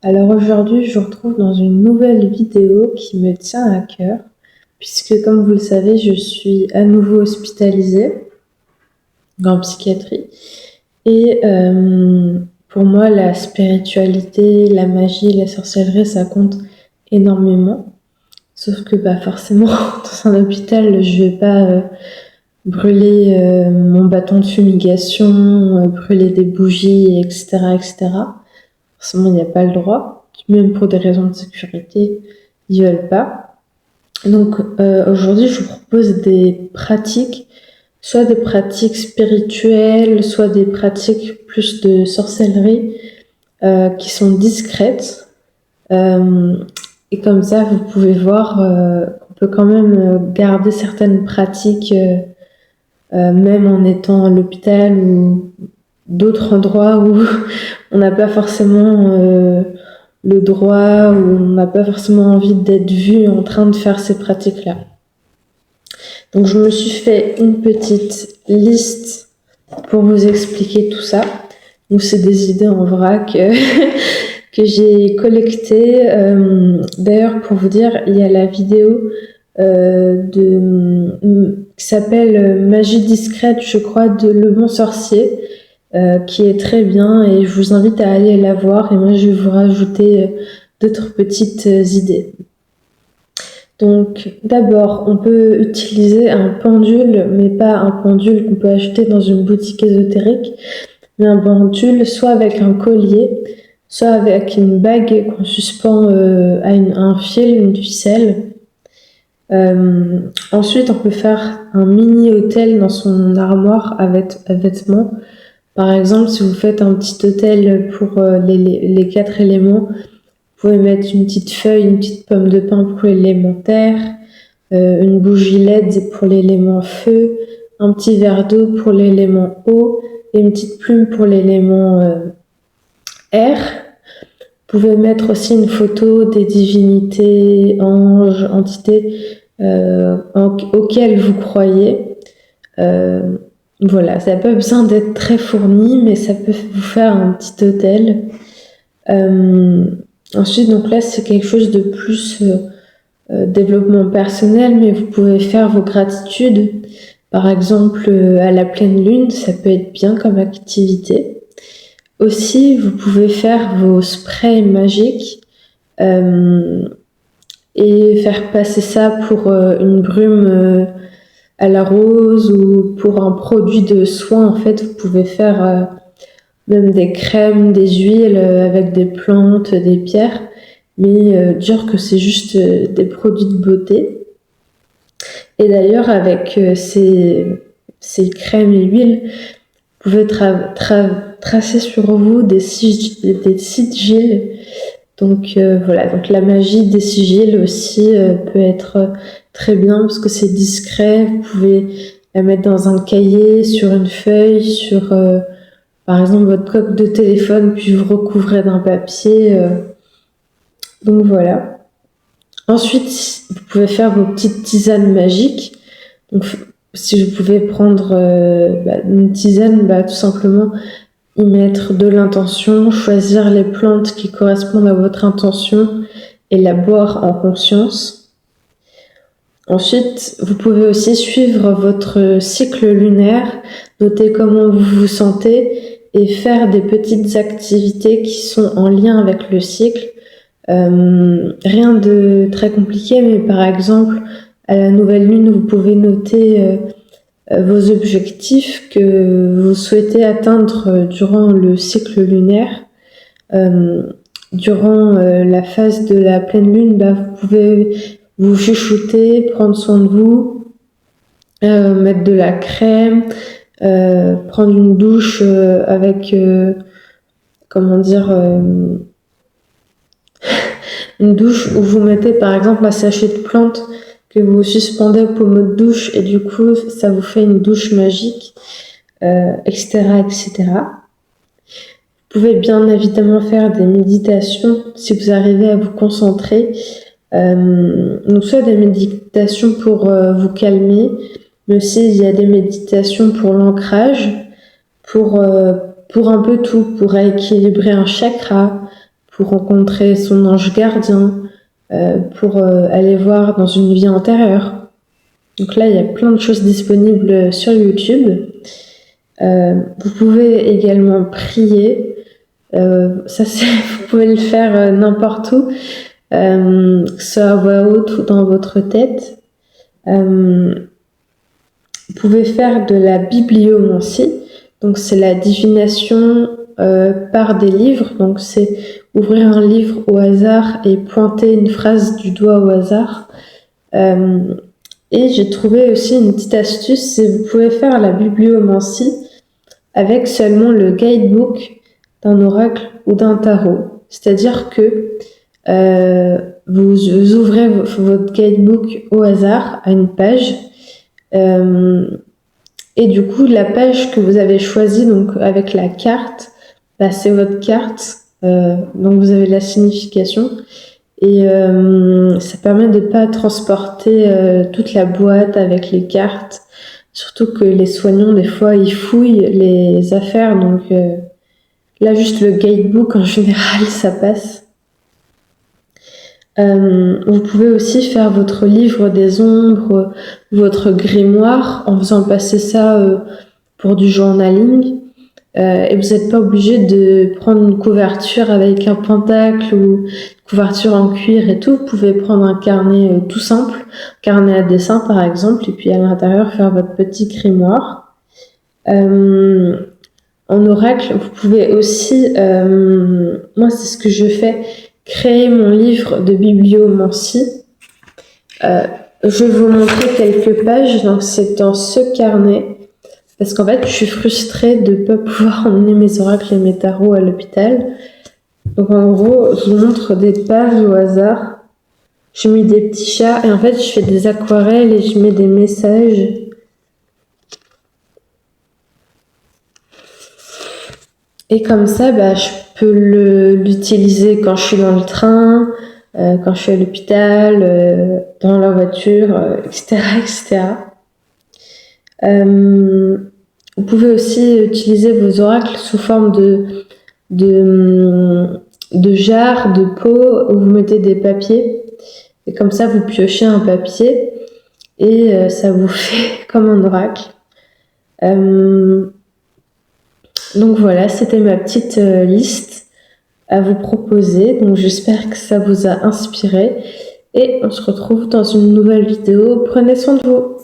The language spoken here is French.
Alors aujourd'hui, je vous retrouve dans une nouvelle vidéo qui me tient à cœur, puisque comme vous le savez, je suis à nouveau hospitalisée en psychiatrie. Et pour moi, la spiritualité, la magie, la sorcellerie, ça compte énormément. Sauf que forcément, dans un hôpital, je vais pas brûler mon bâton de fumigation, brûler des bougies, etc., etc. Forcément, il n'y a pas le droit, même pour des raisons de sécurité, ils veulent pas. Donc aujourd'hui, je vous propose des pratiques, soit des pratiques spirituelles, soit des pratiques plus de sorcellerie, qui sont discrètes. Et comme ça, vous pouvez voir qu'on peut quand même garder certaines pratiques, même en étant à l'hôpital ou d'autres endroits où on n'a pas forcément le droit, où on n'a pas forcément envie d'être vu en train de faire ces pratiques-là. Donc je me suis fait une petite liste pour vous expliquer tout ça. Donc c'est des idées en vrac que j'ai collectées. D'ailleurs, pour vous dire, il y a la vidéo qui s'appelle Magie discrète, je crois, de Le Bon Sorcier, qui est très bien, et je vous invite à aller la voir, et moi je vais vous rajouter d'autres petites idées. Donc d'abord, on peut utiliser un pendule, mais pas un pendule qu'on peut acheter dans une boutique ésotérique, mais un pendule soit avec un collier, soit avec une bague qu'on suspend à un fil, une ficelle. Ensuite, on peut faire un mini hôtel dans son armoire à vêtements. Par exemple, si vous faites un petit hôtel pour les 4 éléments, vous pouvez mettre une petite feuille, une petite pomme de pin pour l'élément terre, une bougie LED pour l'élément feu, un petit verre d'eau pour l'élément eau et une petite plume pour l'élément air. Vous pouvez mettre aussi une photo des divinités, anges, entités auxquelles vous croyez. Voilà, ça n'a pas besoin d'être très fourni, mais ça peut vous faire un petit hôtel. Ensuite, donc là, c'est quelque chose de plus développement personnel, mais vous pouvez faire vos gratitudes. Par exemple, à la pleine lune, ça peut être bien comme activité. Aussi, vous pouvez faire vos sprays magiques et faire passer ça pour une brume à la rose ou pour un produit de soin. En fait, vous pouvez faire même des crèmes, des huiles avec des plantes, des pierres, mais dire que c'est juste des produits de beauté. Et d'ailleurs, avec ces crèmes et huiles, vous pouvez tracer sur vous des sigils. Donc voilà, donc la magie des sigils aussi peut être très bien parce que c'est discret. Vous pouvez la mettre dans un cahier, sur une feuille, sur par exemple votre coque de téléphone, puis vous recouvrez d'un papier. Donc voilà. Ensuite, vous pouvez faire vos petites tisanes magiques. Donc si vous pouvez prendre une tisane, tout simplement y mettre de l'intention, choisir les plantes qui correspondent à votre intention et la boire en conscience. Ensuite, vous pouvez aussi suivre votre cycle lunaire, noter comment vous vous sentez et faire des petites activités qui sont en lien avec le cycle. Rien de très compliqué, mais par exemple, à la nouvelle lune, vous pouvez noter vos objectifs que vous souhaitez atteindre durant le cycle lunaire. Durant la phase de la pleine lune, vous pouvez vous chuchoter, prendre soin de vous, mettre de la crème, prendre une douche avec, une douche où vous mettez par exemple un sachet de plantes que vous suspendez au pommeau de douche et du coup ça vous fait une douche magique, etc., etc. Vous pouvez bien évidemment faire des méditations si vous arrivez à vous concentrer. Donc soit des méditations pour vous calmer, mais aussi il y a des méditations pour l'ancrage, pour un peu tout, pour équilibrer un chakra, pour rencontrer son ange gardien, pour aller voir dans une vie antérieure. Donc là, il y a plein de choses disponibles sur YouTube. Vous pouvez également prier. Vous pouvez le faire n'importe où, que ce soit à voix haute ou dans votre tête. Vous pouvez faire de la bibliomancie. Donc c'est la divination par des livres. Donc c'est ouvrir un livre au hasard et pointer une phrase du doigt au hasard. Et j'ai trouvé aussi une petite astuce, c'est vous pouvez faire la bibliomancie avec seulement le guidebook d'un oracle ou d'un tarot. C'est-à-dire que vous ouvrez votre guidebook au hasard à une page, et du coup la page que vous avez choisie, donc avec la carte, c'est votre carte, donc vous avez la signification. Et ça permet de pas transporter toute la boîte avec les cartes. Surtout que les soignants, des fois, ils fouillent les affaires. Donc là, juste le guidebook, en général, ça passe. Vous pouvez aussi faire votre livre des ombres, votre grimoire, en faisant passer ça pour du journaling. Et vous n'êtes pas obligé de prendre une couverture avec un pentacle ou une couverture en cuir et tout. Vous pouvez prendre un carnet tout simple, un carnet à dessin par exemple, et puis à l'intérieur faire votre petit grimoire. En oracle, vous pouvez aussi, moi c'est ce que je fais, créer mon livre de bibliomancie. Je vais vous montrer quelques pages, donc c'est dans ce carnet. Parce qu'en fait, je suis frustrée de ne pas pouvoir emmener mes oracles et mes tarots à l'hôpital. Donc en gros, je vous montre des pages au hasard. Je mets des petits chats et en fait, je fais des aquarelles et je mets des messages. Et comme ça, je peux l'utiliser quand je suis dans le train, quand je suis à l'hôpital, dans la voiture, etc., etc. Vous pouvez aussi utiliser vos oracles sous forme de jarres, de pots où vous mettez des papiers. Et comme ça, vous piochez un papier et ça vous fait comme un oracle. Donc voilà, c'était ma petite liste à vous proposer. Donc j'espère que ça vous a inspiré. Et on se retrouve dans une nouvelle vidéo. Prenez soin de vous.